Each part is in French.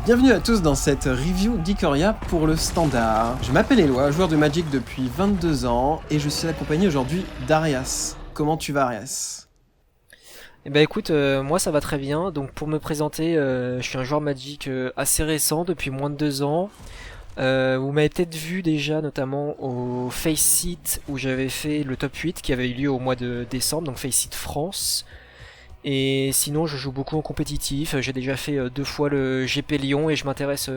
Bienvenue à tous dans cette review d'Ikoria pour le standard. Je m'appelle Eloi, joueur de Magic depuis 22 ans et je suis accompagné aujourd'hui d'Arias. Comment tu vas, Arias ? Eh ben écoute, moi ça va très bien. Donc pour me présenter, je suis un joueur Magic assez récent, depuis moins de 2 ans. Vous m'avez peut-être vu déjà notamment au Faceit où j'avais fait le top 8 qui avait eu lieu au mois de décembre, donc Faceit France. Et sinon je joue beaucoup en compétitif, j'ai déjà fait 2 fois le GP Lyon et je m'intéresse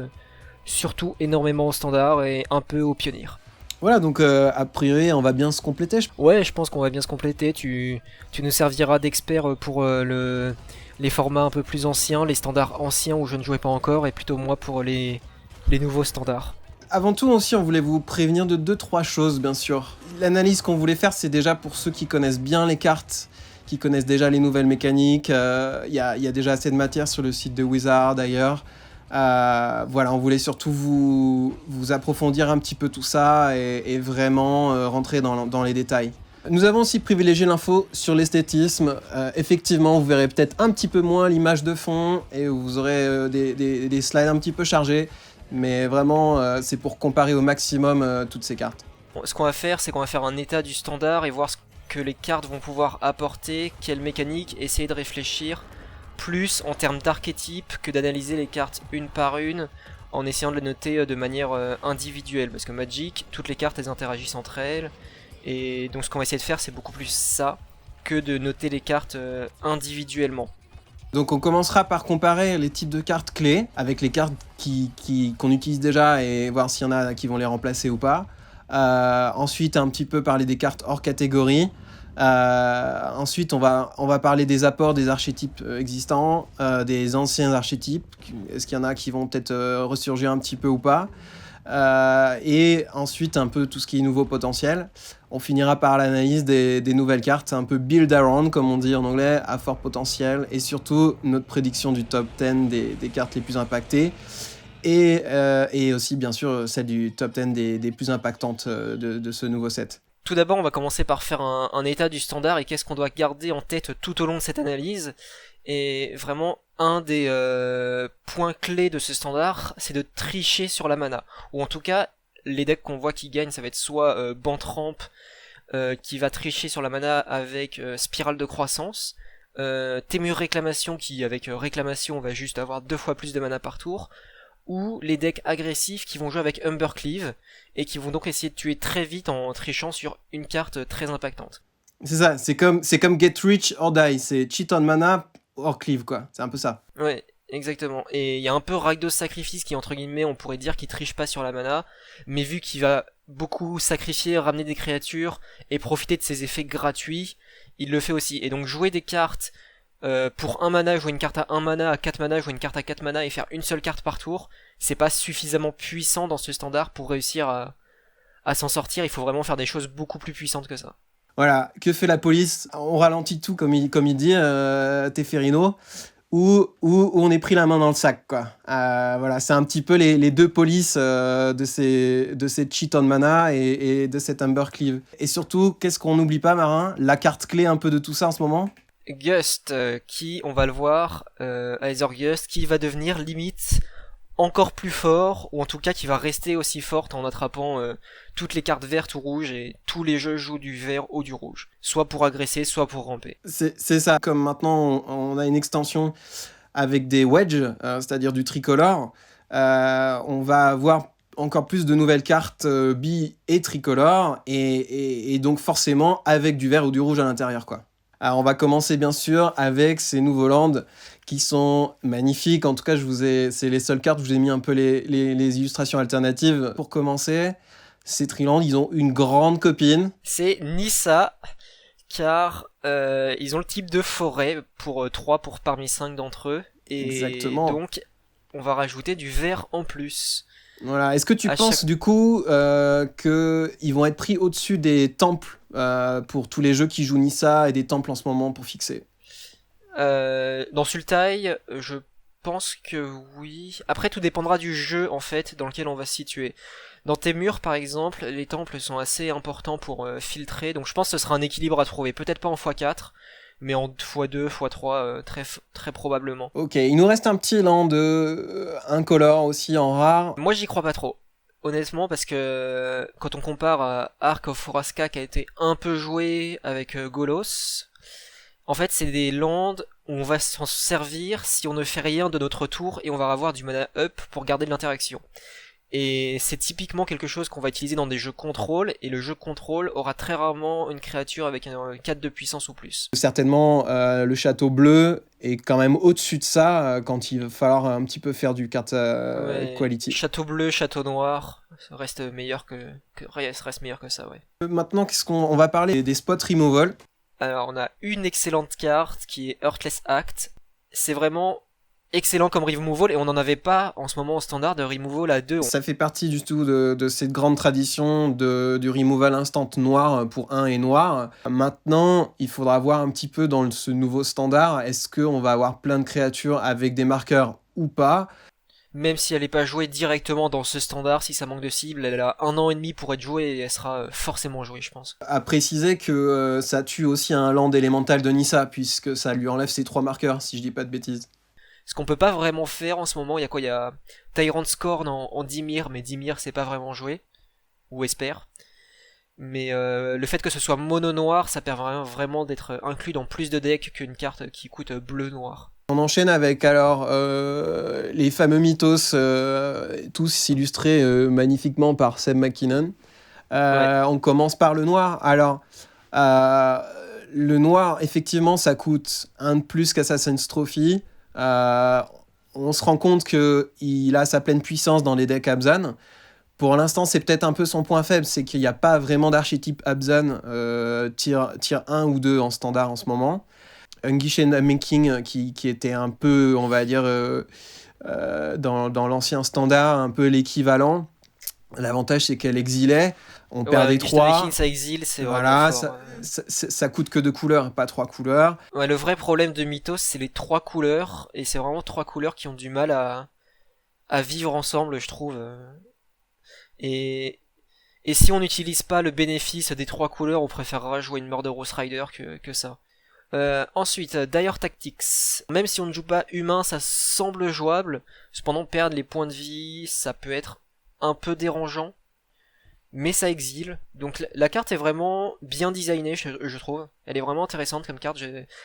surtout énormément au standard et un peu au pionnier. Voilà, donc a priori on va bien se compléter. Ouais, je pense qu'on va bien se compléter, tu nous serviras d'expert pour les formats un peu plus anciens, les standards anciens où je ne jouais pas encore, et plutôt moi pour les nouveaux standards. Avant tout aussi, on voulait vous prévenir de 2-3 choses, bien sûr. L'analyse qu'on voulait faire, c'est déjà pour ceux qui connaissent bien les cartes, qui connaissent déjà les nouvelles mécaniques. Il y a déjà assez de matière sur le site de Wizard d'ailleurs. Voilà, on voulait surtout vous approfondir un petit peu tout ça et vraiment rentrer dans les détails. Nous avons aussi privilégié l'info sur l'esthétisme. Effectivement, vous verrez peut-être un petit peu moins l'image de fond et vous aurez des slides un petit peu chargés. Mais vraiment, c'est pour comparer au maximum toutes ces cartes. Bon, ce qu'on va faire, c'est qu'on va faire un état du standard et voir ce que les cartes vont pouvoir apporter, quelle mécanique, essayer de réfléchir plus en termes d'archétypes que d'analyser les cartes une par une en essayant de les noter de manière individuelle. Parce que Magic, toutes les cartes elles interagissent entre elles. Et donc ce qu'on va essayer de faire, c'est beaucoup plus ça que de noter les cartes individuellement. Donc on commencera par comparer les types de cartes clés avec les cartes qu'on utilise déjà et voir s'il y en a qui vont les remplacer ou pas. Ensuite un petit peu parler des cartes hors catégorie. Ensuite on va parler des apports des archétypes existants, des anciens archétypes. Est-ce qu'il y en a qui vont peut-être ressurgir un petit peu ou pas. Et ensuite un peu tout ce qui est nouveau potentiel. On finira par l'analyse des nouvelles cartes, un peu build around comme on dit en anglais, à fort potentiel, et surtout notre prédiction du top 10 des cartes les plus impactées, et aussi bien sûr celle du top 10 des plus impactantes de ce nouveau set. Tout d'abord, on va commencer par faire un état du standard et qu'est-ce qu'on doit garder en tête tout au long de cette analyse. Et vraiment, un des points clés de ce standard, c'est de tricher sur la mana. Ou en tout cas, les decks qu'on voit qui gagnent, ça va être soit Bantramp, qui va tricher sur la mana avec Spirale de Croissance, Témur Réclamation, qui avec Réclamation va juste avoir 2 fois plus de mana par tour, ou les decks agressifs qui vont jouer avec Humbercleave, et qui vont donc essayer de tuer très vite en trichant sur une carte très impactante. C'est ça, c'est comme Get Rich or Die, c'est cheat on mana or cleave quoi, c'est un peu ça. Ouais, exactement. Et il y a un peu Rakdos Sacrifice qui, entre guillemets, on pourrait dire qu'il triche pas sur la mana, mais vu qu'il va beaucoup sacrifier, ramener des créatures et profiter de ses effets gratuits, il le fait aussi. Et donc jouer des cartes pour 1 mana, jouer une carte à 1 mana, à 4 mana, jouer une carte à 4 mana et faire une seule carte par tour, c'est pas suffisamment puissant dans ce standard pour réussir à s'en sortir. Il faut vraiment faire des choses beaucoup plus puissantes que ça. Voilà, que fait la police ? On ralentit tout, comme il dit, Teferino, où on est pris la main dans le sac, quoi. Voilà, c'est un petit peu les deux polices de ces cheat on mana et de cet Humbercleave. Et surtout, qu'est-ce qu'on n'oublie pas, Marin ? La carte clé un peu de tout ça en ce moment ? Gust, qui, on va le voir, Aether Gust, qui va devenir limite encore plus fort, ou en tout cas qui va rester aussi forte en attrapant toutes les cartes vertes ou rouges, et tous les jeux jouent du vert ou du rouge, soit pour agresser, soit pour ramper. C'est ça, comme maintenant on a une extension avec des wedges, c'est-à-dire du tricolore, on va avoir encore plus de nouvelles cartes bi et tricolore, et donc forcément avec du vert ou du rouge à l'intérieur, quoi. Alors on va commencer bien sûr avec ces nouveaux lands qui sont magnifiques. En tout cas, c'est les seules cartes où je vous ai mis un peu les illustrations alternatives. Pour commencer, ces trilands, ils ont une grande copine. C'est Nissa, car ils ont le type de forêt pour 3 pour parmi 5 d'entre eux. Et exactement. Donc, on va rajouter du vert en plus. Voilà. Est-ce que tu penses du coup qu'ils vont être pris au-dessus des temples pour tous les jeux qui jouent Nissa et des temples en ce moment pour fixer ? Dans Sultai, je pense que oui. Après, tout dépendra du jeu en fait dans lequel on va se situer. Dans Témur, par exemple, les temples sont assez importants pour filtrer, donc je pense que ce sera un équilibre à trouver. Peut-être pas en x4, mais en x2, x3, très probablement. Ok, il nous reste un petit land de incolore aussi en rare. Moi j'y crois pas trop. Honnêtement, parce que quand on compare à Ark of Furaska qui a été un peu joué avec Golos, en fait c'est des lands où on va s'en servir si on ne fait rien de notre tour et on va avoir du mana up pour garder de l'interaction. Et c'est typiquement quelque chose qu'on va utiliser dans des jeux contrôle, et le jeu contrôle aura très rarement une créature avec un 4 de puissance ou plus. Certainement, le château bleu est quand même au-dessus de ça quand il va falloir un petit peu faire du card quality. Château bleu, château noir, ça reste meilleur reste meilleur que ça, ouais. Maintenant, on va parler des spots removal. Alors, on a une excellente carte qui est Heartless Act. C'est vraiment excellent comme removal, et on n'en avait pas en ce moment au standard de removal à 2. Ça fait partie du tout de cette grande tradition du removal instant noir pour 1 et noir. Maintenant, il faudra voir un petit peu dans ce nouveau standard, est-ce qu'on va avoir plein de créatures avec des marqueurs ou pas. Même si elle n'est pas jouée directement dans ce standard, si ça manque de cible, elle a 1 an et demi pour être jouée, et elle sera forcément jouée, je pense. À préciser que ça tue aussi un land élémental de Nissa, puisque ça lui enlève ses 3 marqueurs, si je dis pas de bêtises. Ce qu'on peut pas vraiment faire en ce moment, il y a quoi? Il y a Tyrant Scorn en Dimir, mais Dimir c'est pas vraiment joué. Ou Esper. Mais le fait que ce soit mono noir, ça permet vraiment d'être inclus dans plus de decks qu'une carte qui coûte bleu noir. On enchaîne avec alors les fameux mythos, tous illustrés magnifiquement par Seb McKinnon. Ouais. On commence par le noir. Alors, le noir, effectivement, ça coûte 1 de plus qu'Assassin's Trophy. On se rend compte qu'il a sa pleine puissance dans les decks Abzan. Pour l'instant, c'est peut-être un peu son point faible, c'est qu'il n'y a pas vraiment d'archétype Abzan tier 1 ou 2 en standard en ce moment. Unleash and Making qui était un peu, on va dire, dans l'ancien standard, un peu l'équivalent. L'avantage, c'est qu'elle exilait. On perdait 3. Ça exile, c'est voilà, fort, ça coûte que 2 couleurs, pas 3 couleurs. Ouais, le vrai problème de Mythos, c'est les 3 couleurs, et c'est vraiment 3 couleurs qui ont du mal à vivre ensemble, je trouve. Et si on n'utilise pas le bénéfice des 3 couleurs, on préférera jouer une Murderous Rider que ça. Ensuite, Dire Tactics. Même si on ne joue pas humain, ça semble jouable. Cependant, perdre les points de vie, ça peut être un peu dérangeant. Mais ça exile. Donc la carte est vraiment bien designée, je trouve. Elle est vraiment intéressante comme carte.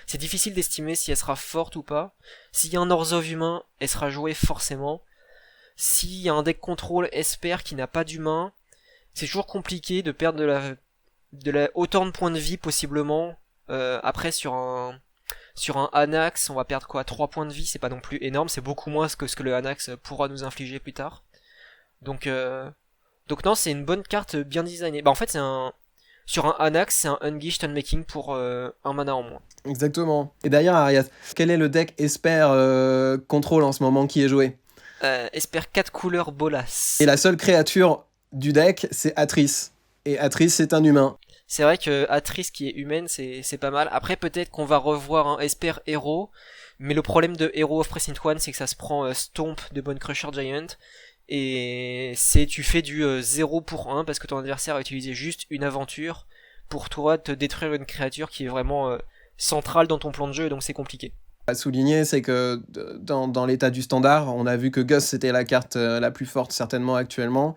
C'est difficile d'estimer si elle sera forte ou pas. S'il y a un Orzhov humain, elle sera jouée forcément. S'il y a un deck contrôle Esper qui n'a pas d'humain, c'est toujours compliqué de perdre autant de points de vie possiblement. Après sur un Anax, on va perdre quoi, 3 points de vie, c'est pas non plus énorme, c'est beaucoup moins que ce que le Anax pourra nous infliger plus tard. Donc non, c'est une bonne carte bien designée. Bah en fait sur un Anax, c'est un Unleashed Unmaking pour un mana en moins. Exactement. Et d'ailleurs, Arias, quel est le deck Esper contrôle en ce moment qui est joué? Esper 4 couleurs Bolas. Et la seule créature du deck, c'est Atrice. Et Atrice, c'est un humain. C'est vrai que Atrice qui est humaine, c'est pas mal. Après, peut-être qu'on va revoir un Esper héros, mais le problème de Hero of Precinct 1, c'est que ça se prend Stomp de Bone Crusher Giant, et tu fais du 0 pour 1 parce que ton adversaire a utilisé juste une aventure pour toi te détruire une créature qui est vraiment centrale dans ton plan de jeu, et donc c'est compliqué. À souligner, c'est que dans l'état du standard, on a vu que Gust c'était la carte la plus forte certainement actuellement,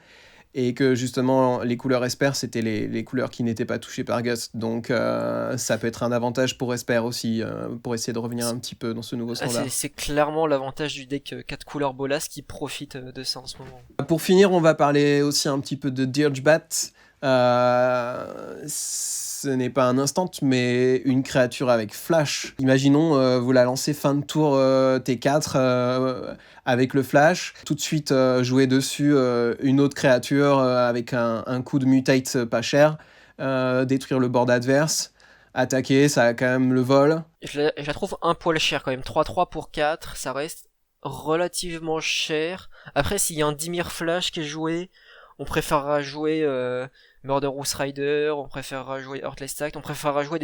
et que justement les couleurs Esper c'était les couleurs qui n'étaient pas touchées par Gust, donc ça peut être un avantage pour Esper aussi, pour essayer de revenir un petit peu dans ce nouveau standard. C'est clairement l'avantage du deck 4 couleurs Bolas qui profite de ça en ce moment. Pour finir, on va parler aussi un petit peu de Dirgebat. Ce n'est pas un instant, mais une créature avec flash. Imaginons, vous la lancez fin de tour T4 avec le flash. Tout de suite, jouer dessus une autre créature avec un coup de mutate pas cher. Détruire le board adverse. Attaquer, ça a quand même le vol. Je la trouve un poil cher quand même. 3-3 pour 4, ça reste relativement cher. Après, s'il y a un Dimir Flash qui est joué, on préférera jouer Murderous Rider, on préférera jouer Heartless Act, on préférera jouer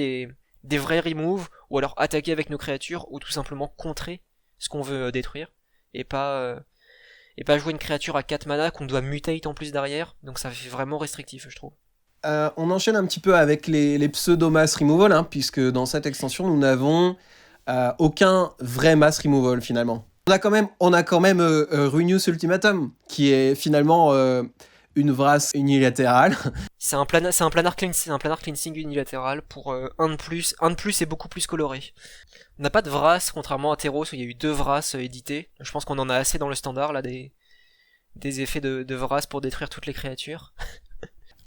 des vrais removes, ou alors attaquer avec nos créatures, ou tout simplement contrer ce qu'on veut détruire, et pas jouer une créature à 4 mana qu'on doit mutate en plus derrière, donc ça fait vraiment restrictif, je trouve. On enchaîne un petit peu avec les pseudo-mass removal, hein, puisque dans cette extension, nous n'avons aucun vrai mass removal finalement. On a quand même Runius Ultimatum, qui est finalement une vrasse unilatérale. C'est un planar cleansing unilatéral pour un de plus et beaucoup plus coloré. On n'a pas de Vras, contrairement à Theros où il y a eu 2 Vras édités. Je pense qu'on en a assez dans le standard là des effets de Vras pour détruire toutes les créatures.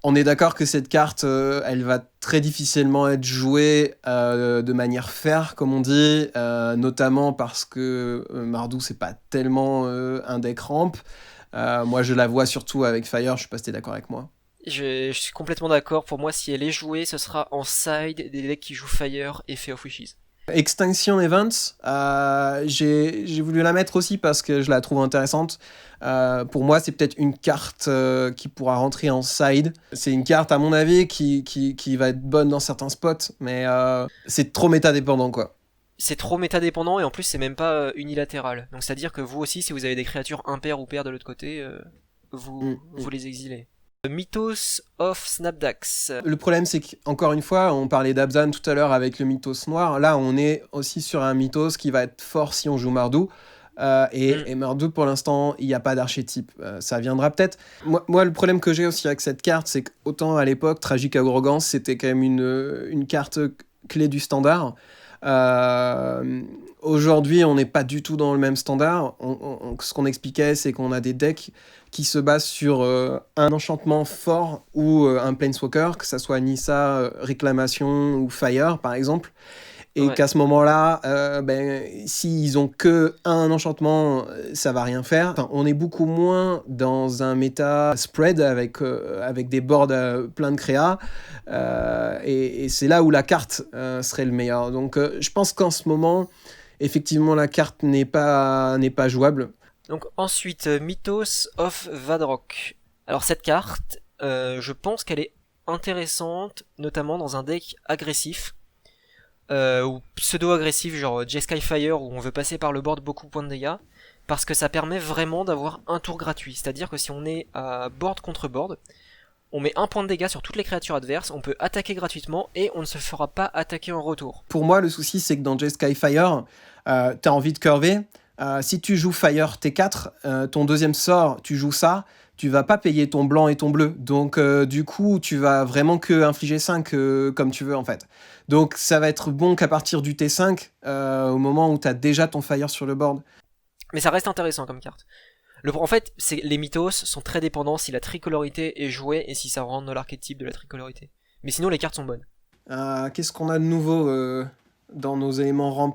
On est d'accord que cette carte, elle va très difficilement être jouée de manière fair, comme on dit, notamment parce que Mardu, c'est pas tellement un deck ramp. Moi, je la vois surtout avec Fire, je sais pas si t'es d'accord avec moi. Je suis complètement d'accord, pour moi si elle est jouée, ce sera en side des decks qui jouent Fire et Fey of Wishes. Extinction Events, j'ai voulu la mettre aussi parce que je la trouve intéressante. Pour moi, c'est peut-être une carte qui pourra rentrer en side. C'est une carte, à mon avis, qui va être bonne dans certains spots, mais c'est trop méta-dépendant, quoi. C'est trop méta-dépendant et en plus c'est même pas unilatéral. Donc c'est-à-dire que vous aussi, si vous avez des créatures impaires ou paires de l'autre côté, vous les exilez. Mythos of Snapdax. Le problème, c'est qu'encore une fois, on parlait d'Abzan tout à l'heure avec le Mythos noir. Là, on est aussi sur un Mythos qui va être fort si on joue Mardu. Et Mardu, pour l'instant, il n'y a pas d'archétype. Ça viendra peut-être. Moi, le problème que j'ai aussi avec cette carte, c'est qu'autant à l'époque, Tragic Arrogance, c'était quand même une carte clé du standard. Aujourd'hui, on n'est pas du tout dans le même standard. Ce qu'on expliquait, c'est qu'on a des decks qui se basent sur un enchantement fort ou un Planeswalker, que ça soit Nissa, Réclamation ou Fire, par exemple. Et qu'à ce moment-là, s'ils ont que un enchantement, ça va rien faire. Enfin, on est beaucoup moins dans un méta spread avec des boards plein de créas. Et c'est là où la carte serait le meilleur. Donc je pense qu'en ce moment, effectivement, la carte n'est pas jouable. Donc ensuite, Mythos of Vadrok. Alors cette carte, je pense qu'elle est intéressante, notamment dans un deck agressif. Ou pseudo-agressif, genre Jeskai Fire, où on veut passer par le board beaucoup de points de dégâts, parce que ça permet vraiment d'avoir un tour gratuit. C'est-à-dire que si on est à board contre board, on met un point de dégâts sur toutes les créatures adverses, on peut attaquer gratuitement et on ne se fera pas attaquer en retour. Pour moi, le souci, c'est que dans Jeskai Fire, t'as envie de curver. Si tu joues Fire T4, ton deuxième sort, tu joues ça, tu vas pas payer ton blanc et ton bleu. Donc, du coup, tu vas vraiment que infliger 5 comme tu veux, en fait. Donc, ça va être bon qu'à partir du T5, au moment où tu as déjà ton Fire sur le board. Mais ça reste intéressant comme carte. En fait, les mythos sont très dépendants si la tricolorité est jouée et si ça rentre dans l'archétype de la tricolorité. Mais sinon, les cartes sont bonnes. Qu'est-ce qu'on a de nouveau dans nos éléments ramp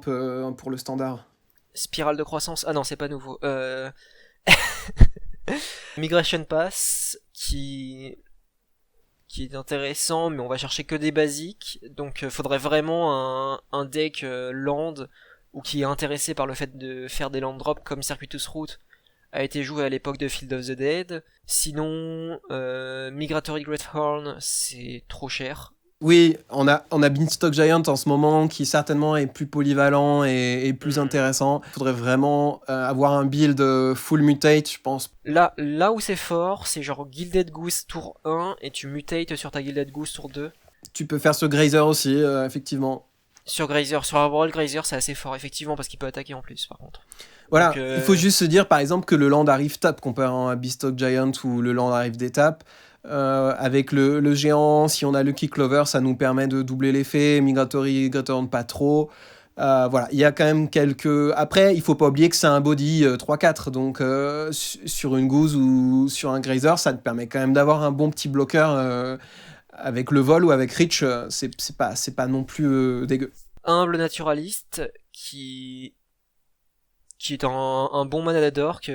pour le standard ? Spirale de croissance. Ah non, c'est pas nouveau. Migration Pass, qui est intéressant, mais on va chercher que des basiques. Donc faudrait vraiment un deck land, ou qui est intéressé par le fait de faire des land drops comme Circuitous Route a été joué à l'époque de Field of the Dead. Sinon, Migratory Greathorn, c'est trop cher. Oui, on a Beanstalk Giant en ce moment qui certainement est plus polyvalent et plus intéressant. Il faudrait vraiment avoir un build full mutate, je pense. Là où c'est fort, c'est genre Gilded Goose tour 1 et tu mutates sur ta Gilded Goose tour 2. Tu peux faire ce Grazer aussi, effectivement. Sur Arboreal Grazer, c'est assez fort, effectivement, parce qu'il peut attaquer en plus, par contre. Voilà, donc, il faut juste se dire, par exemple, que le land arrive tap comparé à Beanstalk Giant où le land arrive des taps. Avec le géant, si on a Lucky Clover, ça nous permet de doubler l'effet. Migratory Greathorn, pas trop. Voilà, il y a quand même quelques... Après, il faut pas oublier que c'est un body 3-4, donc sur une Goose ou sur un Grazer, ça te permet quand même d'avoir un bon petit bloqueur avec le vol ou avec Reach, c'est pas non plus dégueu. Humble naturaliste qui est un bon mana d'orc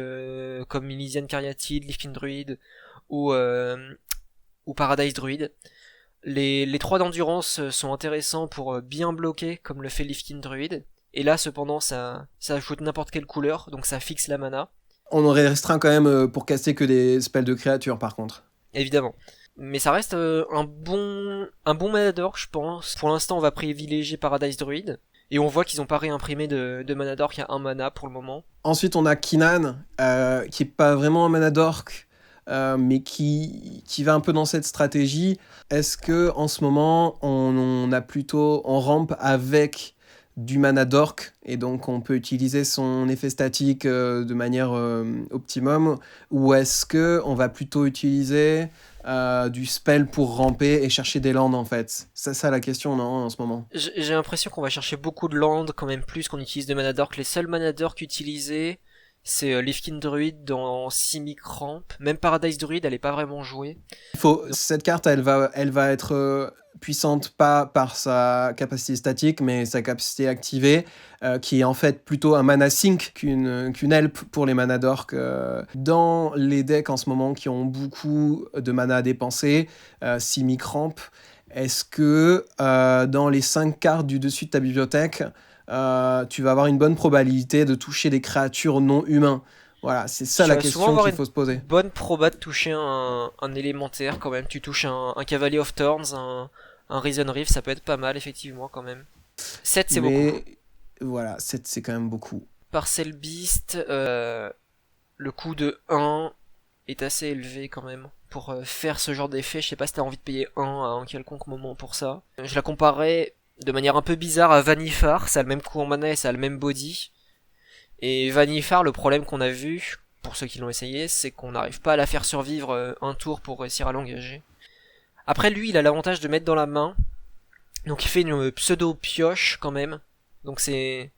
comme Elysian Caryatid, Lifkin Druid ou Paradise Druid. Les 3 d'endurance sont intéressants pour bien bloquer comme le fait Lifkin Druid. Et là cependant ça ajoute n'importe quelle couleur, donc ça fixe la mana. On aurait restreint quand même pour caster que des spells de créatures par contre. Évidemment. Mais ça reste un bon mana d'orc, je pense. Pour l'instant on va privilégier Paradise Druid. Et on voit qu'ils n'ont pas réimprimé de mana d'orc à 1 mana pour le moment. Ensuite on a Kinan, qui est pas vraiment un mana d'orc. mais qui va un peu dans cette stratégie. Est-ce que en ce moment, on a plutôt on rampe avec du mana d'orc et donc on peut utiliser son effet statique de manière optimum, ou est-ce que on va plutôt utiliser du spell pour ramper et chercher des landes en fait? C'est ça la question, non, en ce moment? J'ai l'impression qu'on va chercher beaucoup de land quand même plus qu'on utilise de mana d'orc. Les seuls mana d'orc utilisés, c'est Leafkin Druid dans Simic Ramp. Même Paradise Druid, elle est pas vraiment jouée. Cette carte, elle va être puissante pas par sa capacité statique, mais sa capacité activée, qui est en fait plutôt un mana sink qu'une help pour les mana d'orc. Dans les decks en ce moment qui ont beaucoup de mana à dépenser, Simic Ramp, est-ce que dans les 5 cartes du dessus de ta bibliothèque, tu vas avoir une bonne probabilité de toucher des créatures non humains? Voilà, c'est ça la question qu'il faut se poser. Bonne proba de toucher un élémentaire quand même. Tu touches un Cavalier of Thorns, un Risen Reef, ça peut être pas mal effectivement quand même. 7 c'est beaucoup. Voilà, 7 c'est quand même beaucoup. Parcel Beast, le coût de 1 est assez élevé quand même. Pour faire ce genre d'effet, je sais pas si t'as envie de payer 1 à un quelconque moment pour ça. Je la comparais de manière un peu bizarre à Vanillifar, ça a le même coût en mana et ça a le même body. Et Vanillifar, le problème qu'on a vu, pour ceux qui l'ont essayé, c'est qu'on n'arrive pas à la faire survivre un tour pour réussir à l'engager. Après lui, il a l'avantage de mettre dans la main, donc il fait une pseudo-pioche quand même. Donc c'est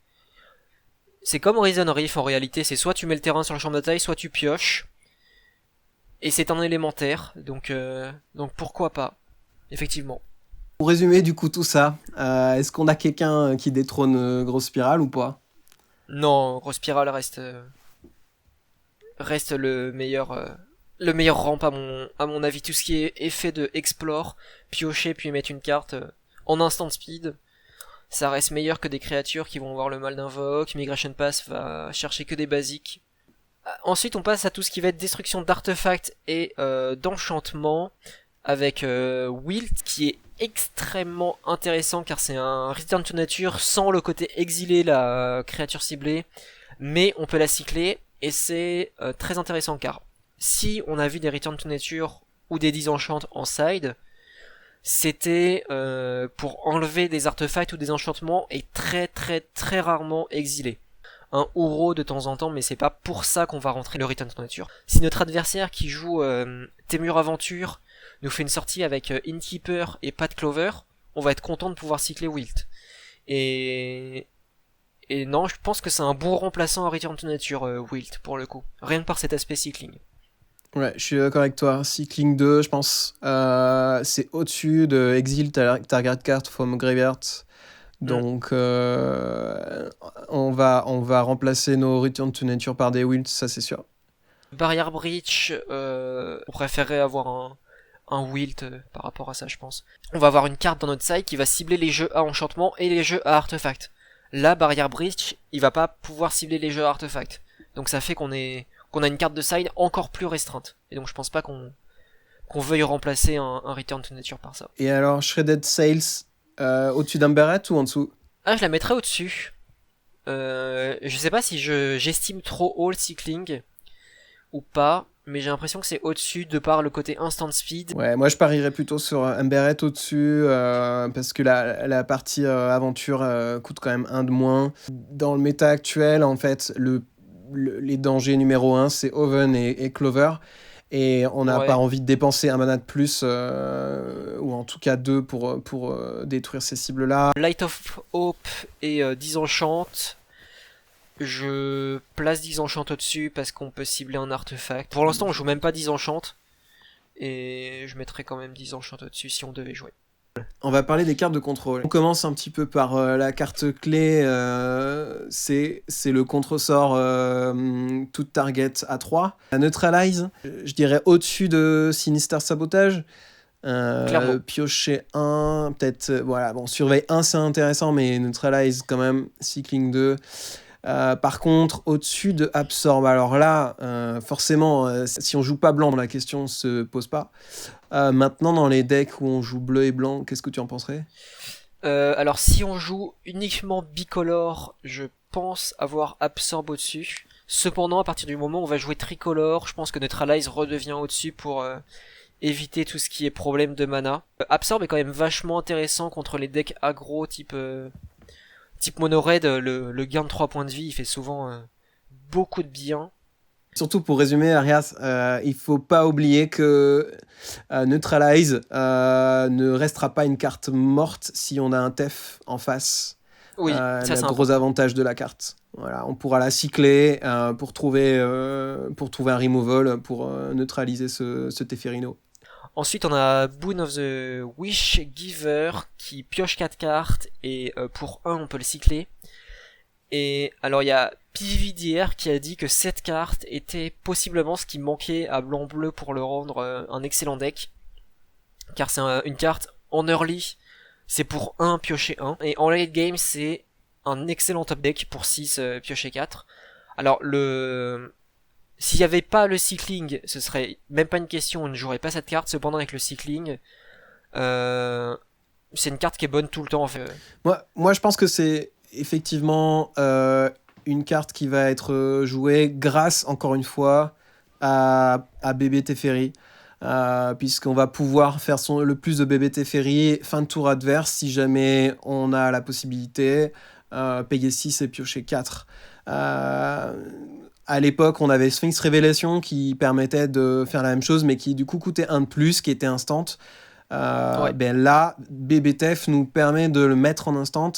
comme Horizon Reef en réalité, c'est soit tu mets le terrain sur le champ de bataille, soit tu pioches. Et c'est un élémentaire, donc pourquoi pas, effectivement. Pour résumer du coup tout ça, est-ce qu'on a quelqu'un qui détrône Grosse Spirale ou pas? Non, Grosse Spirale reste le meilleur ramp à mon avis. Tout ce qui est effet de explore, piocher puis mettre une carte en instant speed, ça reste meilleur que des créatures qui vont avoir le mal d'invoque. Migration Pass va chercher que des basiques. Ensuite on passe à tout ce qui va être destruction d'artefacts et d'enchantements avec Wilt qui est extrêmement intéressant car c'est un Return to Nature sans le côté exiler la créature ciblée, mais on peut la cycler et c'est très intéressant car si on a vu des Return to Nature ou des disenchantes en side, c'était pour enlever des artefacts ou des enchantements et très très très rarement exilés. Un Uro de temps en temps, mais c'est pas pour ça qu'on va rentrer le Return to Nature. Si notre adversaire qui joue Temur Aventure nous fait une sortie avec Innkeeper et Pat Clover, on va être content de pouvoir cycler Wilt. Et non, je pense que c'est un bon remplaçant à Return to Nature, Wilt, pour le coup. Rien que par cet aspect cycling. Ouais, je suis d'accord avec toi. Cycling 2, je pense, c'est au-dessus de Exile Target Card from Graveyard. Donc, on va remplacer nos Return to Nature par des Wilts, ça c'est sûr. Barrier Breach, on préférerait avoir un Wilt par rapport à ça, je pense. On va avoir une carte dans notre side qui va cibler les jeux à enchantement et les jeux à artefact. Là, Barrier Breach, il va pas pouvoir cibler les jeux à artefact. Donc ça fait qu'on a une carte de side encore plus restreinte. Et donc je pense pas qu'on veuille remplacer un Return to Nature par ça. Et alors, Shredded Sails, au-dessus d'Umberet ou en dessous? Ah, je la mettrais au-dessus. Je sais pas si j'estime trop haut le cycling ou pas, mais j'ai l'impression que c'est au-dessus de par le côté instant speed. Ouais, moi je parierais plutôt sur Umberet au-dessus, parce que la partie aventure coûte quand même un de moins. Dans le méta actuel, en fait, les dangers numéro 1, c'est Oven et Clover. Et on n'a pas envie de dépenser un mana de plus, ou en tout cas 2 pour détruire ces cibles-là. Light of Hope et Disenchant. Je place Disenchant au-dessus parce qu'on peut cibler un artefact. Pour l'instant, on joue même pas Disenchant. Et je mettrais quand même Disenchant au-dessus si on devait jouer. On va parler des cartes de contrôle. On commence un petit peu par la carte clé, c'est le contre-sort tout target à 3. La Neutralize, je dirais au-dessus de Sinister Sabotage. Piocher 1, peut-être, voilà, bon, Surveille 1 c'est intéressant, mais Neutralize quand même, Cycling 2. Par contre, au-dessus de Absorb, alors là, forcément, si on joue pas blanc, la question se pose pas. Maintenant, dans les decks où on joue bleu et blanc, qu'est-ce que tu en penserais? Alors, si on joue uniquement bicolore, je pense avoir Absorb au-dessus. Cependant, à partir du moment où on va jouer tricolore, je pense que Neutralize redevient au-dessus pour éviter tout ce qui est problème de mana. Absorb est quand même vachement intéressant contre les decks aggro type mono red. Le gain de 3 points de vie, il fait souvent beaucoup de bien. Surtout pour résumer, Arias, il faut pas oublier que Neutralize ne restera pas une carte morte si on a un TEF en face. Oui, ça c'est le gros avantage de la carte. Voilà, on pourra la cycler pour trouver un removal pour neutraliser ce Teferi. Ensuite, on a Boon of the Wish Giver qui pioche 4 cartes et pour 1 on peut le cycler. Et alors il y a PVDR qui a dit que cette carte était possiblement ce qui manquait à blanc-bleu pour le rendre un excellent deck. Car c'est une carte en early, c'est pour 1 piocher 1. Et en late game c'est un excellent top deck pour 6 piocher 4. Alors s'il n'y avait pas le cycling, ce serait même pas une question, on ne jouerait pas cette carte. Cependant avec le cycling, c'est une carte qui est bonne tout le temps en fait. Moi je pense que c'est effectivement une carte qui va être jouée grâce, encore une fois, à bébé Teferi. Puisqu'on va pouvoir faire le plus de bébé Teferi fin de tour adverse si jamais on a la possibilité payer 6 et piocher 4. À l'époque, on avait Sphinx Révélation qui permettait de faire la même chose, mais qui du coup coûtait 1 de plus, qui était instant. Ouais. Ben là, BBTF nous permet de le mettre en instant,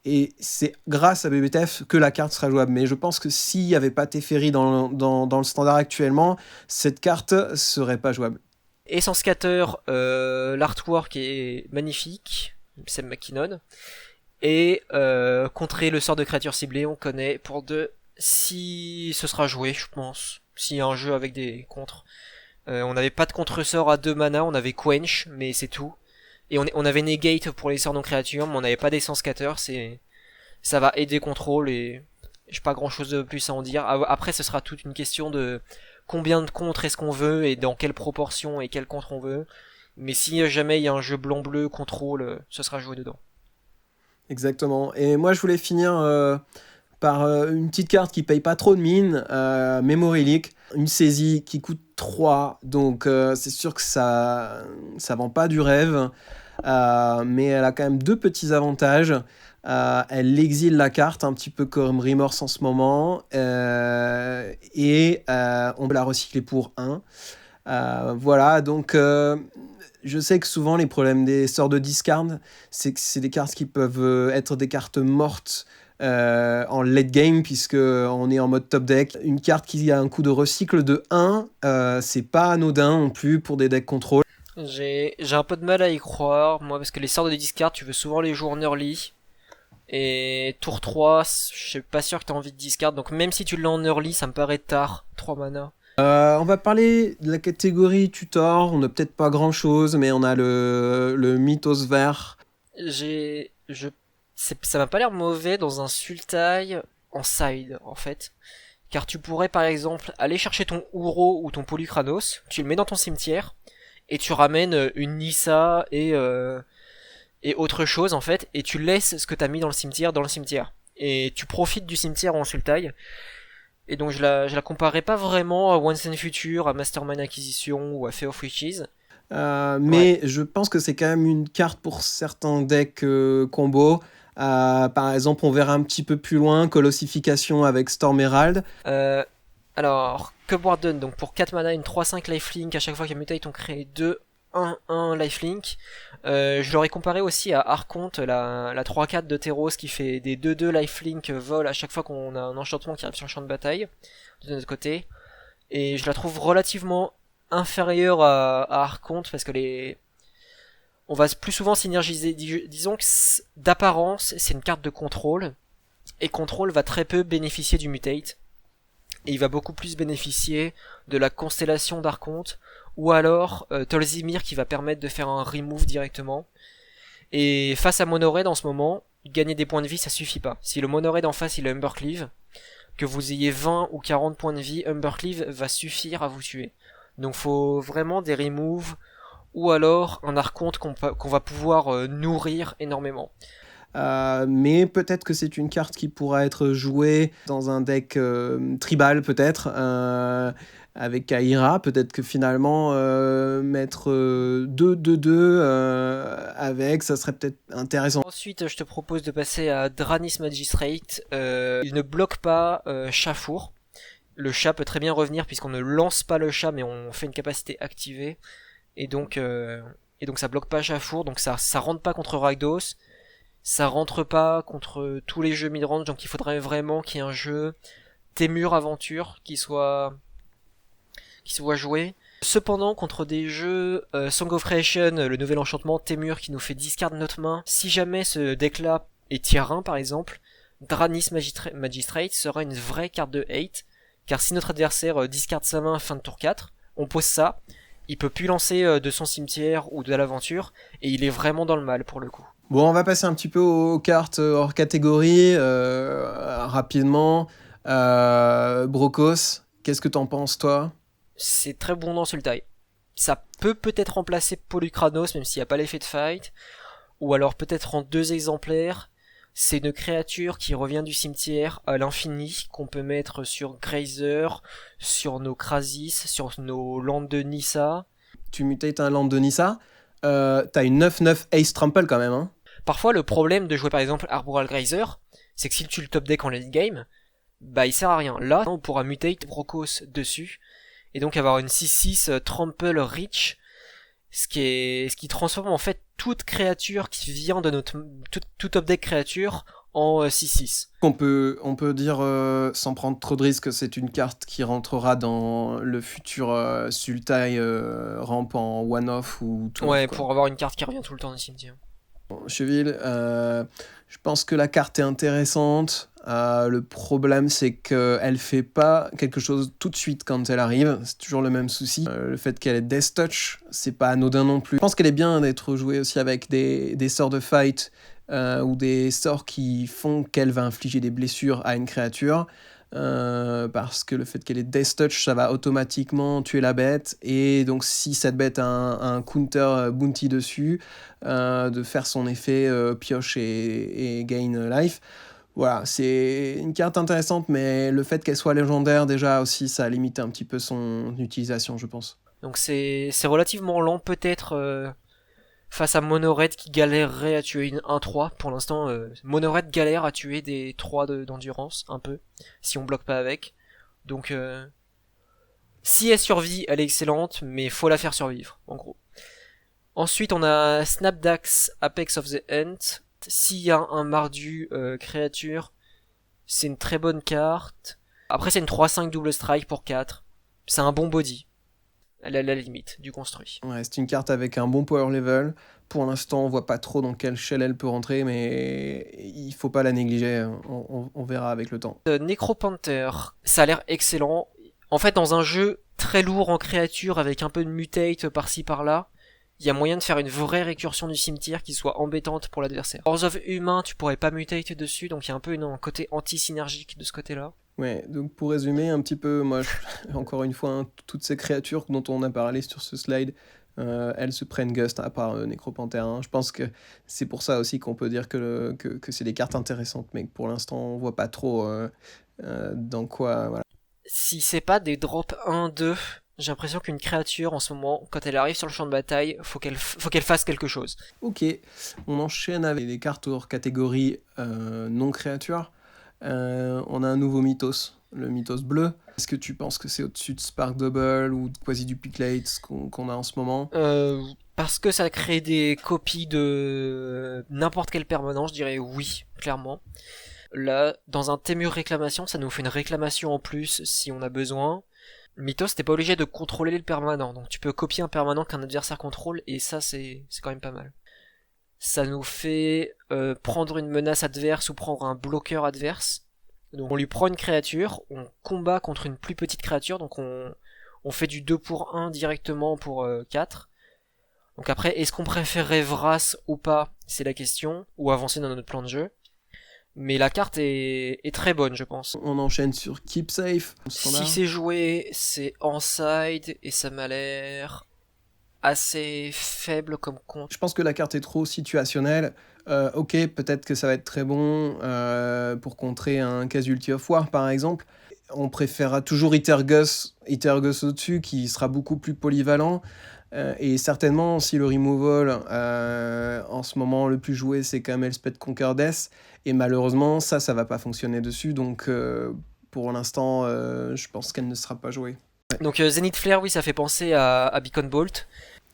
et c'est grâce à BBTF que la carte sera jouable. Mais je pense que s'il n'y avait pas Teferi dans le standard actuellement, cette carte serait pas jouable. Essence Scatter, l'artwork est magnifique, Sam McKinnon. Et contrer le sort de créature ciblée, on connaît pour 2. Si ce sera joué, je pense. S'il y a un jeu avec des contres. On n'avait pas de contre-sort à 2 mana, on avait Quench, mais c'est tout. Et on avait Negate pour les sorts non créatures, mais on n'avait pas d'essence scatter, ça va aider contrôle et j'ai pas grand chose de plus à en dire. Après, ce sera toute une question de combien de contres est-ce qu'on veut et dans quelle proportion et quel contre on veut. Mais si jamais il y a un jeu blanc-bleu contrôle, ce sera joué dedans. Exactement. Et moi, je voulais finir par une petite carte qui paye pas trop de mine, Memory Leak, une saisie qui coûte 3, donc c'est sûr que ça vend pas du rêve, mais elle a quand même 2 petits avantages. Elle exile la carte, un petit peu comme Remorse en ce moment, et on peut la recycler pour 1. Voilà, donc je sais que souvent les problèmes des sorts de discard, c'est que c'est des cartes qui peuvent être des cartes mortes en late game, puisque on est en mode top deck. Une carte qui a un coût de recycle de 1, c'est pas anodin non plus pour des decks contrôle. J'ai un peu de mal à y croire, moi, parce que les sorts de discard, tu veux souvent les jouer en early. Et tour 3, je suis pas sûr que t'as envie de discard, donc même si tu l'as en early, ça me paraît tard, 3 mana. On va parler de la catégorie tutor. On n'a peut-être pas grand chose, mais on a le mythos vert. Ça m'a pas l'air mauvais dans un Sultai en side en fait. Car tu pourrais par exemple aller chercher ton Uro ou ton Polychronos, tu le mets dans ton cimetière, et tu ramènes une Nissa et autre chose en fait, et tu laisses ce que t'as mis dans le cimetière. Et tu profites du cimetière en Sultai. Et donc je la comparais pas vraiment à Once and Future, à Mastermind Acquisition ou à Fate of Witches. Mais je pense que c'est quand même une carte pour certains decks combo. Par exemple, on verra un petit peu plus loin Colossification avec Storm Herald. Alors, Cub Warden, donc pour 4 mana, une 3-5 lifelink, à chaque fois qu'il y a mutate, on crée 2-1-1 lifelink. Je l'aurais comparé aussi à Archonte, la 3-4 de Teros qui fait des 2-2 lifelink vol à chaque fois qu'on a un enchantement qui arrive sur le champ de bataille, de notre côté. Et je la trouve relativement inférieure à Archonte parce que on va plus souvent synergiser. Disons que d'apparence, c'est une carte de contrôle, et contrôle va très peu bénéficier du mutate. Et il va beaucoup plus bénéficier de la constellation d'Archonte, ou alors Tolzimir qui va permettre de faire un remove directement. Et face à Monored en ce moment, gagner des points de vie ça suffit pas. Si le Monored en face il a Humbercleave, que vous ayez 20 ou 40 points de vie, Humbercleave va suffire à vous tuer. Donc faut vraiment des removes, ou alors un Archonte qu'on va pouvoir nourrir énormément. Mais peut-être que c'est une carte qui pourra être jouée dans un deck tribal, peut-être, avec Kaira. Peut-être que finalement, mettre 2-2-2 avec, ça serait peut-être intéressant. Ensuite, je te propose de passer à Dranis Magistrate. Il ne bloque pas Chafour. Le chat peut très bien revenir puisqu'on ne lance pas le chat mais on fait une capacité activée. Et donc ça bloque pas Chafour, donc ça rentre pas contre Rakdos. Ça rentre pas contre tous les jeux midrange, donc il faudrait vraiment qu'il y ait un jeu Témur Aventure qui soit joué. Cependant, contre des jeux Song of Creation, le nouvel enchantement Témur qui nous fait discard de notre main, si jamais ce deck-là est tier 1 par exemple, Dranis Magistrate sera une vraie carte de hate, car si notre adversaire discard sa main fin de tour 4, on pose ça, il peut plus lancer de son cimetière ou de l'aventure, et il est vraiment dans le mal pour le coup. Bon, on va passer un petit peu aux cartes hors catégorie, rapidement. Brokos, qu'est-ce que t'en penses, toi? C'est très bon dans Sultai. Ça peut peut-être remplacer Polukranos, même s'il n'y a pas l'effet de fight, ou alors peut-être en 2 exemplaires. C'est une créature qui revient du cimetière à l'infini, qu'on peut mettre sur Grazer, sur nos Krasis, sur nos landes de Nissa. Tu mutates un land de Nissa, t'as une 9-9 Ace Trample quand même, hein. Parfois, le problème de jouer par exemple Arboral Grazer, c'est que si tu le top deck en late game, bah il sert à rien. Là, on pourra mutate Brokos dessus, et donc avoir une 6-6 Trample Reach, ce qui transforme en fait toute créature qui vient de notre tout top deck créature en 6-6. On peut dire, sans prendre trop de risques, que c'est une carte qui rentrera dans le futur Sultai ramp en one-off ou tout. Ouais, Quoi. pour avoir une carte qui revient tout le temps du cimetière. Cheville, je pense que la carte est intéressante. Le problème, c'est qu'elle fait pas quelque chose tout de suite quand elle arrive. C'est toujours le même souci. Le fait qu'elle ait Death Touch, c'est pas anodin non plus. Je pense qu'elle est bien d'être jouée aussi avec des sorts de fight ou des sorts qui font qu'elle va infliger des blessures à une créature. Parce que le fait qu'elle ait Death Touch, ça va automatiquement tuer la bête, et donc si cette bête a un counter bounty dessus, de faire son effet pioche et gain life. Voilà, c'est une carte intéressante, mais le fait qu'elle soit légendaire déjà aussi, ça limite un petit peu son utilisation, je pense. Donc c'est relativement lent peut-être face à Monored qui galérerait à tuer une 1-3. Pour l'instant, Monored galère à tuer des 3 d'endurance, un peu, si on bloque pas avec. Donc, si elle survit, elle est excellente, mais faut la faire survivre, en gros. Ensuite, on a Snapdax, Apex of the Ant. S'il y a un mardu créature, c'est une très bonne carte. Après, c'est une 3-5 double strike pour 4. C'est un bon body. Elle est à la limite du construit. Ouais, c'est une carte avec un bon power level. Pour l'instant, on voit pas trop dans quelle shell elle peut rentrer, mais il faut pas la négliger. On verra avec le temps. Necropanther, ça a l'air excellent. En fait, dans un jeu très lourd en créature avec un peu de mutate par-ci par-là, il y a moyen de faire une vraie récursion du cimetière qui soit embêtante pour l'adversaire. Horse of Humain, tu pourrais pas mutate dessus, donc il y a un peu un côté anti-synergique de ce côté-là. Ouais, donc pour résumer un petit peu, moi, encore une fois, hein, toutes ces créatures dont on a parlé sur ce slide, elles se prennent Gust, à part Necropanther. Hein. Je pense que c'est pour ça aussi qu'on peut dire que c'est des cartes intéressantes, mais que pour l'instant, on voit pas trop dans quoi... Voilà. Si c'est pas des drops 1-2, j'ai l'impression qu'une créature, en ce moment, quand elle arrive sur le champ de bataille, faut qu'elle fasse quelque chose. Ok, on enchaîne avec les cartes hors catégorie non-créature. On a un nouveau mythos, le mythos bleu. Est-ce que tu penses que c'est au-dessus de Spark Double ou de Quasi-Duplicate qu'on a en ce moment? Parce que ça crée des copies de n'importe quel permanent, je dirais oui, clairement. Là, dans un Témur réclamation, ça nous fait une réclamation en plus si on a besoin. Mythos, t'es pas obligé de contrôler le permanent, donc tu peux copier un permanent qu'un adversaire contrôle, et ça c'est quand même pas mal. Ça nous fait prendre une menace adverse ou prendre un bloqueur adverse. Donc on lui prend une créature, on combat contre une plus petite créature, donc on fait du 2 pour 1 directement pour 4. Donc après, est-ce qu'on préférerait Vras ou pas, c'est la question, ou avancer dans notre plan de jeu. Mais la carte est très bonne, je pense. On enchaîne sur Keep Safe. Si c'est joué, c'est en side, et ça m'a l'air assez faible comme compte. Je pense que la carte est trop situationnelle. Ok, peut-être que ça va être très bon pour contrer un Casualty of War par exemple. On préférera toujours Itergus au-dessus qui sera beaucoup plus polyvalent. Et certainement, si le removal en ce moment le plus joué c'est quand même Elspeth Conquer Death, et malheureusement ça va pas fonctionner dessus, donc pour l'instant je pense qu'elle ne sera pas jouée. Donc Zenith Flare, oui, ça fait penser à Beacon Bolt.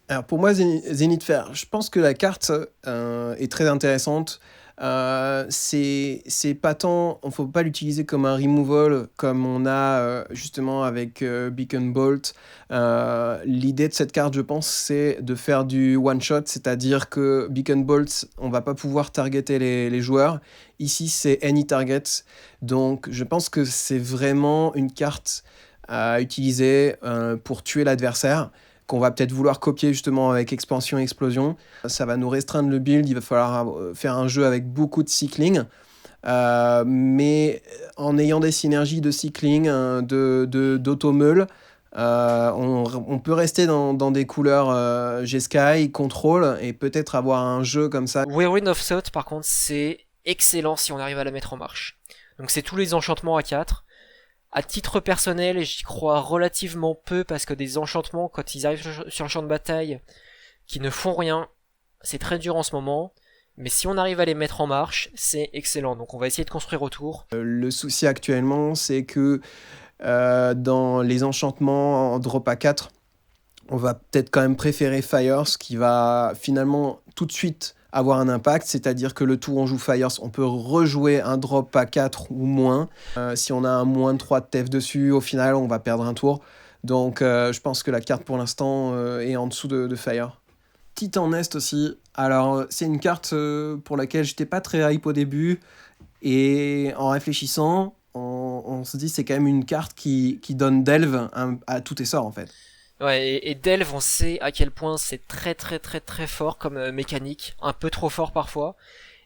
Alors pour moi, Zenith Fair, je pense que la carte est très intéressante. C'est pas tant, on faut pas l'utiliser comme un removal comme on a justement avec Beacon Bolt. L'idée de cette carte, je pense, c'est de faire du one shot, c'est-à-dire que Beacon Bolt, on va pas pouvoir targeter les joueurs. Ici, c'est any target, donc je pense que c'est vraiment une carte à utiliser pour tuer l'adversaire, qu'on va peut-être vouloir copier justement avec expansion et explosion. Ça va nous restreindre le build, il va falloir faire un jeu avec beaucoup de cycling, mais en ayant des synergies de cycling, d'automeule, on peut rester dans des couleurs G-Sky, contrôle, et peut-être avoir un jeu comme ça. Whirlwind of Thought, par contre, c'est excellent si on arrive à la mettre en marche. Donc c'est tous les enchantements à 4. À titre personnel, j'y crois relativement peu parce que des enchantements, quand ils arrivent sur le champ de bataille, qui ne font rien, c'est très dur en ce moment. Mais si on arrive à les mettre en marche, c'est excellent. Donc on va essayer de construire autour. Le souci actuellement, c'est que dans les enchantements en drop à 4, on va peut-être quand même préférer Fires, qui va finalement tout de suite avoir un impact, c'est-à-dire que le tour on joue Fires, on peut rejouer un drop à 4 ou moins. Si on a un moins de 3 de TF dessus, au final on va perdre un tour. Donc je pense que la carte pour l'instant est en dessous de Fire. Titan Nest aussi, alors c'est une carte pour laquelle j'étais pas très hype au début, et en réfléchissant, on se dit c'est quand même une carte qui donne Delve à tous tes sorts en fait. Ouais, et Delve, on sait à quel point c'est très très très très fort comme mécanique, un peu trop fort parfois.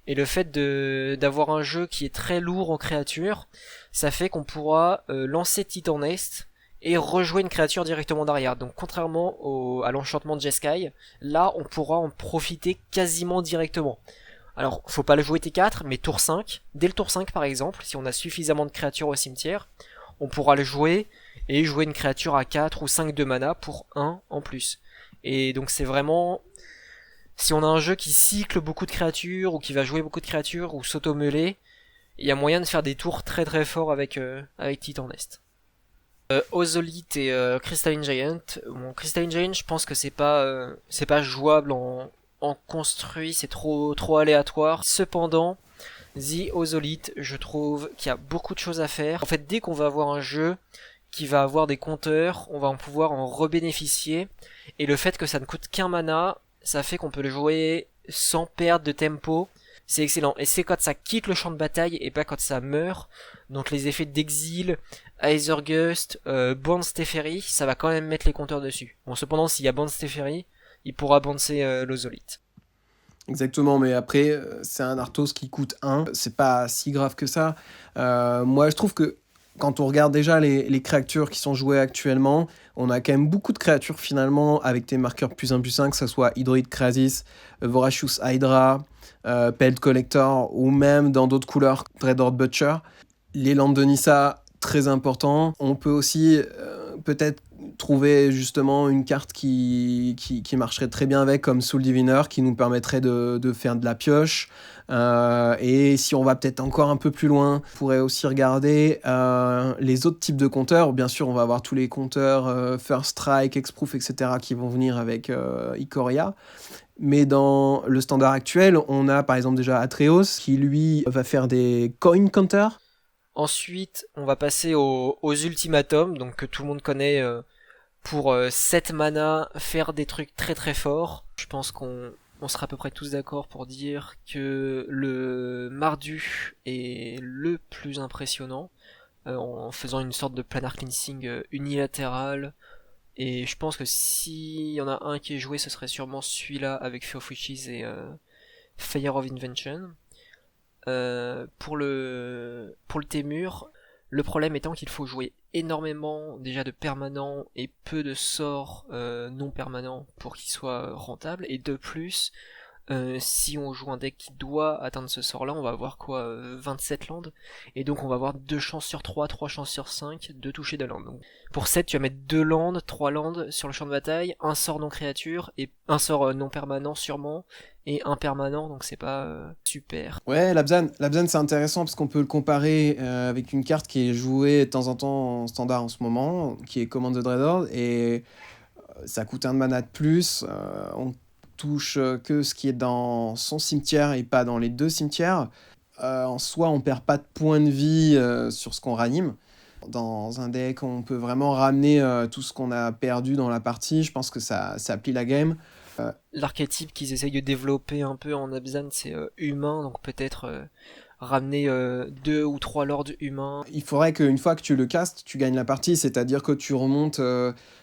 Et le fait d'avoir un jeu qui est très lourd en créatures, ça fait qu'on pourra lancer Titan Nest et rejouer une créature directement derrière. Donc contrairement à l'enchantement de Jeskai, là on pourra en profiter quasiment directement. Alors faut pas le jouer T4, mais tour 5, dès le tour 5 par exemple, si on a suffisamment de créatures au cimetière, on pourra le jouer et jouer une créature à 4 ou 5 de mana pour 1 en plus. Et donc c'est vraiment... Si on a un jeu qui cycle beaucoup de créatures, ou qui va jouer beaucoup de créatures, ou s'auto-meuler, il y a moyen de faire des tours très très forts avec Titan Nest. Ozolite et Crystalline Giant. Bon, Crystalline Giant, je pense que c'est pas jouable en construit, c'est trop aléatoire. Cependant, The Ozolite, je trouve qu'il y a beaucoup de choses à faire. En fait, dès qu'on va avoir un jeu qui va avoir des compteurs, on va en pouvoir en rebénéficier. Et le fait que ça ne coûte qu'un mana, ça fait qu'on peut le jouer sans perdre de tempo. C'est excellent. Et c'est quand ça quitte le champ de bataille et pas quand ça meurt. Donc les effets d'exil, Aethergust, Bounce Teferi, ça va quand même mettre les compteurs dessus. Bon, cependant, s'il y a Bounce Teferi, il pourra bouncer l'Ozolite. Exactement, mais après, c'est un Arthos qui coûte 1. C'est pas si grave que ça. Moi, je trouve que quand on regarde déjà les créatures qui sont jouées actuellement, on a quand même beaucoup de créatures finalement avec des marqueurs +1/+1, que ce soit Hydroid Krasis, Voracious Hydra, Pelt Collector, ou même dans d'autres couleurs, Dreadhorde Butcher. Les lampes de Nissa, très important. On peut aussi peut-être trouver justement une carte qui marcherait très bien avec, comme Soul Diviner, qui nous permettrait de faire de la pioche. Et si on va peut-être encore un peu plus loin, on pourrait aussi regarder les autres types de compteurs. Bien sûr, on va avoir tous les compteurs First Strike, Hexproof, etc. qui vont venir avec Ikoria. Mais dans le standard actuel, on a par exemple déjà Atreus, qui lui va faire des coin counters. Ensuite, on va passer aux ultimatums, donc que tout le monde connaît pour 7 mana, faire des trucs très très forts. Je pense qu'on sera à peu près tous d'accord pour dire que le Mardu est le plus impressionnant, en faisant une sorte de planar cleansing unilatéral. Et je pense que s'il y en a un qui est joué, ce serait sûrement celui-là avec Fear of Witches et Fire of Invention. Pour le Témur, le problème étant qu'il faut jouer énormément déjà de permanents et peu de sorts non permanents pour qu'il soit rentable, et de plus si on joue un deck qui doit atteindre ce sort-là, on va avoir quoi 27 landes, et donc on va avoir 2 chances sur 3, 3 chances sur 5 de toucher de landes. Donc, pour 7, tu vas mettre 2 landes, 3 landes sur le champ de bataille, un sort non créature, et un sort non permanent sûrement, et un permanent, donc c'est pas super. Ouais, Labzan c'est intéressant parce qu'on peut le comparer avec une carte qui est jouée de temps en temps en standard en ce moment, qui est Command the Dreadhorde, et ça coûte un de mana de plus, on touche que ce qui est dans son cimetière et pas dans les 2 cimetières. En soi, on perd pas de points de vie sur ce qu'on ranime. Dans un deck, on peut vraiment ramener tout ce qu'on a perdu dans la partie. Je pense que ça plie la game. L'archétype qu'ils essayent de développer un peu en Abzan, c'est humain, donc peut-être ramener 2 ou 3 lords humains. Il faudrait qu'une fois que tu le castes, tu gagnes la partie, c'est-à-dire que tu remontes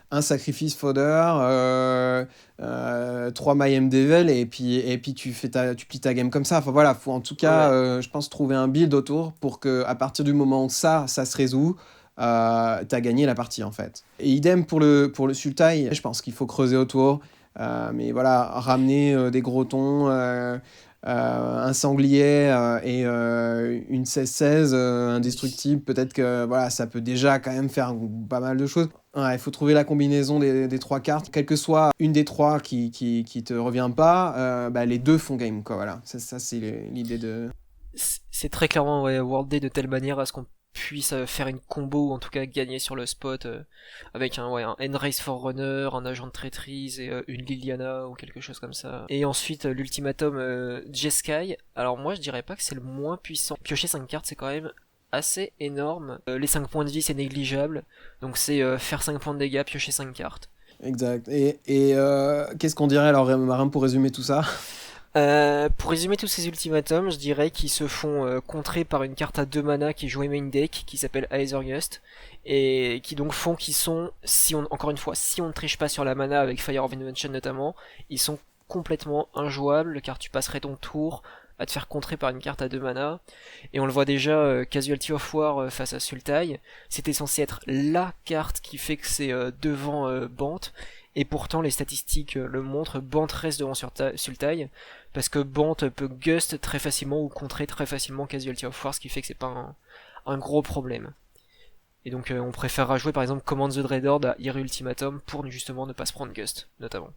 un sacrifice fodder, 3 Mayhem Devil, et puis tu plies ta game comme ça. Enfin voilà, faut en tout cas, je pense, trouver un build autour pour que à partir du moment où ça se résout, t'as gagné la partie en fait. Et idem pour le Sultai, je pense qu'il faut creuser autour. Mais voilà, ramener des grotons, un sanglier et une 16-16 indestructible, peut-être que voilà, ça peut déjà quand même faire pas mal de choses. Ouais, il faut trouver la combinaison des 3 cartes. Quelle que soit une des 3 qui te revient pas, les 2 font game, quoi, voilà. Ça c'est l'idée de... C'est très clairement World Day de telle manière à ce qu'on puisse faire une combo, ou en tout cas gagner sur le spot avec un Enrace Forerunner, un agent de traîtrise et une Liliana ou quelque chose comme ça. Et ensuite l'ultimatum Jeskai. Alors moi je dirais pas que c'est le moins puissant. Piocher 5 cartes c'est quand même assez énorme. Les 5 points de vie c'est négligeable. Donc c'est faire 5 points de dégâts, piocher 5 cartes. Exact. Et qu'est-ce qu'on dirait alors, Marin, pour résumer tout ça ? Pour résumer tous ces ultimatums, je dirais qu'ils se font contrer par une carte à 2 mana qui est jouée main deck, qui s'appelle Aethergust, et qui donc font qu'ils sont, encore une fois, si on ne triche pas sur la mana avec Fire of Invention notamment, ils sont complètement injouables, car tu passerais ton tour à te faire contrer par une carte à 2 mana, et on le voit déjà, Casualty of War face à Sultai, c'était censé être LA carte qui fait que c'est devant Bant, et pourtant les statistiques le montrent, Bant reste devant Sultai, parce que Bant peut gust très facilement ou contrer très facilement Casualty of War, ce qui fait que c'est pas un gros problème. Et donc on préférera jouer par exemple Command the Dreadhorde à Eerie Ultimatum pour justement ne pas se prendre gust, notamment.